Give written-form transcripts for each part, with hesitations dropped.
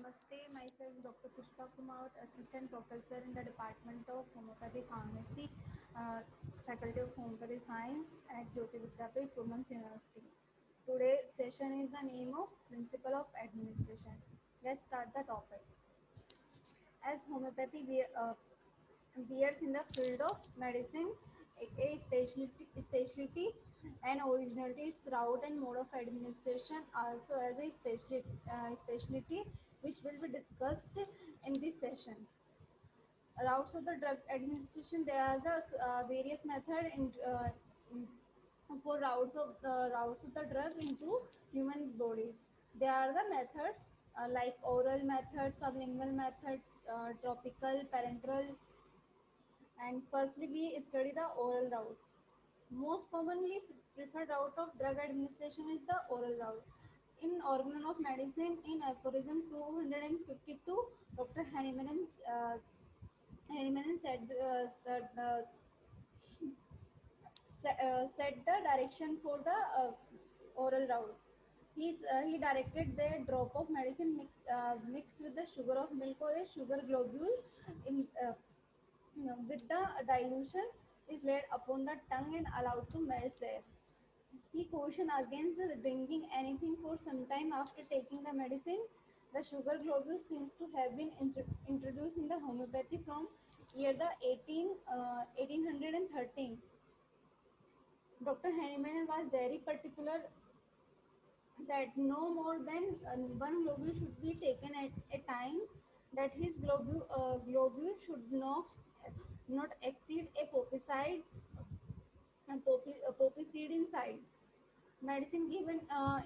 Namaste, myself Dr. Pushpa Kumar, Assistant Professor in the Department of Homeopathy Pharmacy, uh, Faculty of Homeopathy Science at Jyoti Vidyapith, Women's University. Today's session is the name of Principle of Administration. Let's start the topic. As homeopathy bears in the field of medicine a specialty and originality, its route and mode of administration also as a specialty which will be discussed in this session. Routes of the drug administration, there are the various methods for routes of the drug into human body. There are the methods like oral method, sublingual method, topical, parenteral, and firstly we study the oral route. Most commonly preferred route of drug administration is the oral route. In Organon of Medicine, in aphorism 252, Dr. Hahnemann set the direction for the oral route. He directed the drop of medicine mixed with the sugar of milk or a sugar globule in with the dilution is laid upon the tongue and allowed to melt there. He cautioned against drinking anything for some time after taking the medicine. The sugar globule seems to have been introduced in the homeopathy from year the 1813. Dr. Hahnemann was very particular that no more than one globule should be taken at a time, that his globule should not exceed a poppy seed in size. Medicine given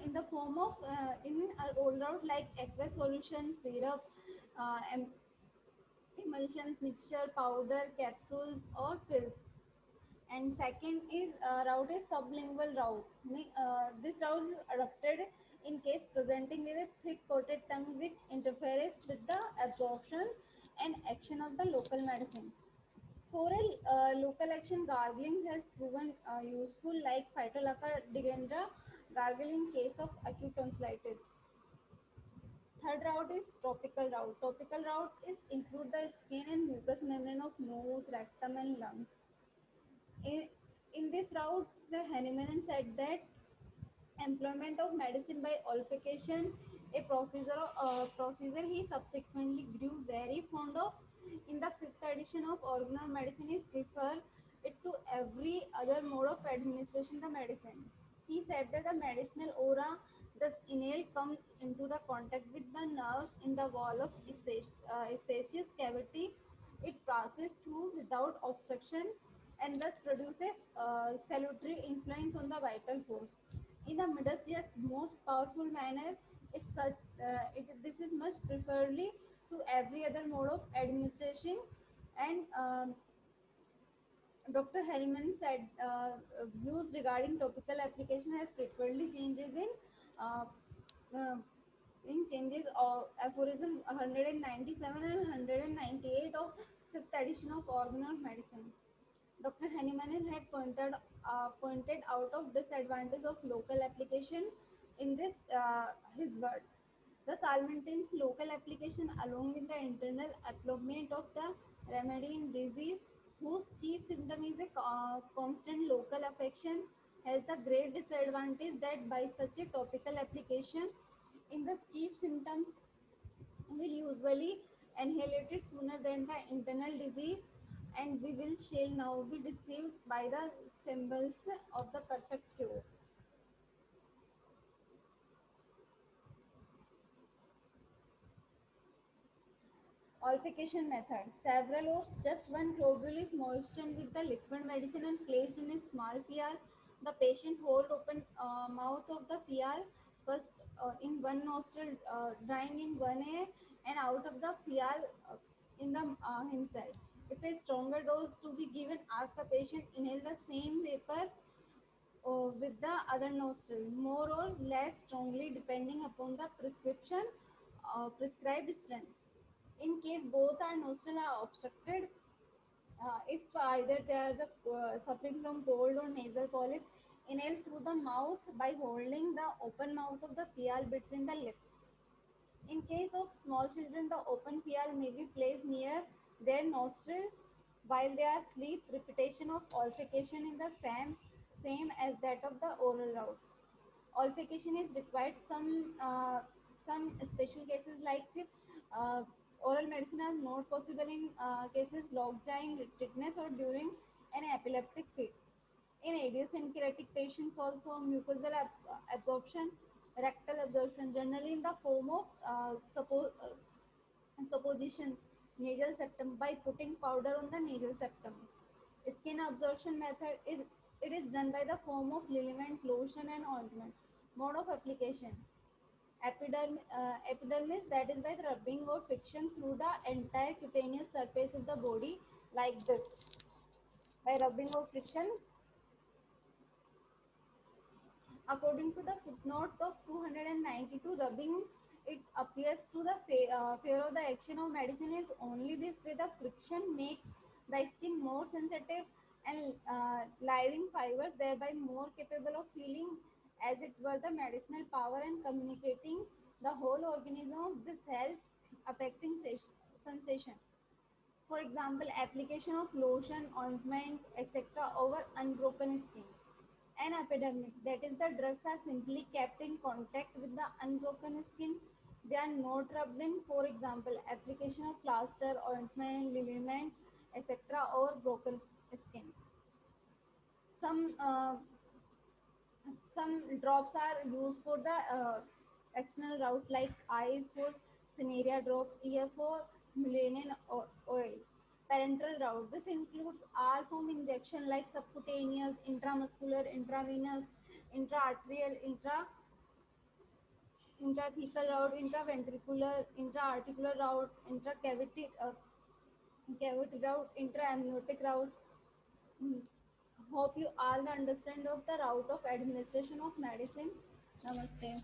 in the form of in all route like aqueous solution, syrup, em- emulsions, mixture, powder, capsules, or pills. And second is route is sublingual route. This route is adopted in case presenting with a thick coated tongue which interferes with the absorption and action of the local medicine. For a local action, gargling has proven useful like Phytolacca degendra gargle in case of acute tonsillitis. Third route is topical route. Topical route is include the skin and mucous membrane of nose, rectum and lungs. In, in this route, the Hahnemann said that employment of medicine by olfaction, a procedure he subsequently grew very fond of. In the fifth edition of Organon Medicine, is prefer it to every other mode of administration the medicine. He said that the medicinal aura, thus inhaled, comes into the contact with the nerves in the wall of spacious cavity. It passes through without obstruction and thus produces salutary influence on the vital force. In the Midacious most powerful manner, this is much preferably to every other mode of administration. And Dr. Hellman said views regarding topical application has frequently uh, uh, changes of aphorism 197 and 198 of fifth edition of Organon of Medicine. Dr. Hahnemann had pointed out of disadvantage of local application in this his word. The salvantines local application along with the internal employment of the remedy in disease whose chief symptom is a constant local affection has the great disadvantage that by such a topical application in the chief symptom will usually annihilate it sooner than the internal disease, and we will shall now be deceived by the symbols of the perfect cure. Olfaction method. Several or just one globule is moistened with the liquid medicine and placed in a small phial. The patient hold open mouth of the phial first in one nostril, drawing in one air and out of the phial in the himself. If a stronger dose to be given, ask the patient inhale the same vapor with the other nostril, more or less strongly depending upon the prescribed strength. In case both our nostrils are obstructed, if either they are suffering from cold or nasal polyp, inhale through the mouth by holding the open mouth of the phial between the lips. In case of small children, the open pill may be placed near their nostril while they are asleep. Repetition of olfaction in the same as that of the oral route. Olfaction is required some special cases like uh, oral medicine are not possible in cases lockjaw, tetanus, or during an epileptic fit. In idiosyncratic patients, also mucosal absorption, rectal absorption, generally in the form of suppositions, nasal septum by putting powder on the nasal septum. Skin absorption method is it is done by the form of liniment, lotion, and ointment. Mode of application: epidermis, that is by the rubbing or friction through the entire cutaneous surface of the body, like this. By rubbing or friction, according to the footnote of 292, rubbing, it appears to the fear of the action of medicine is only this way the friction makes the skin more sensitive and living fibers, thereby more capable of feeling as it were the medicinal power and communicating the whole organism of this health affecting sensation. For example, application of lotion, ointment, etc. over unbroken skin. An epidemic, that is, the drugs are simply kept in contact with the unbroken skin. They are not rubbed in. For example, application of plaster, ointment, liniment, etc. over broken skin. Some some drops are used for the external route, like eyes for cinerea drops, ear for melanin oil. Parenteral route, this includes all form injection like subcutaneous, intramuscular, intravenous, intraarterial, intrathecal route, intraventricular, intraarticular route, cavity route, intraamniotic route. Hmm. Hope you all understand of the route of administration of medicine. Namaste.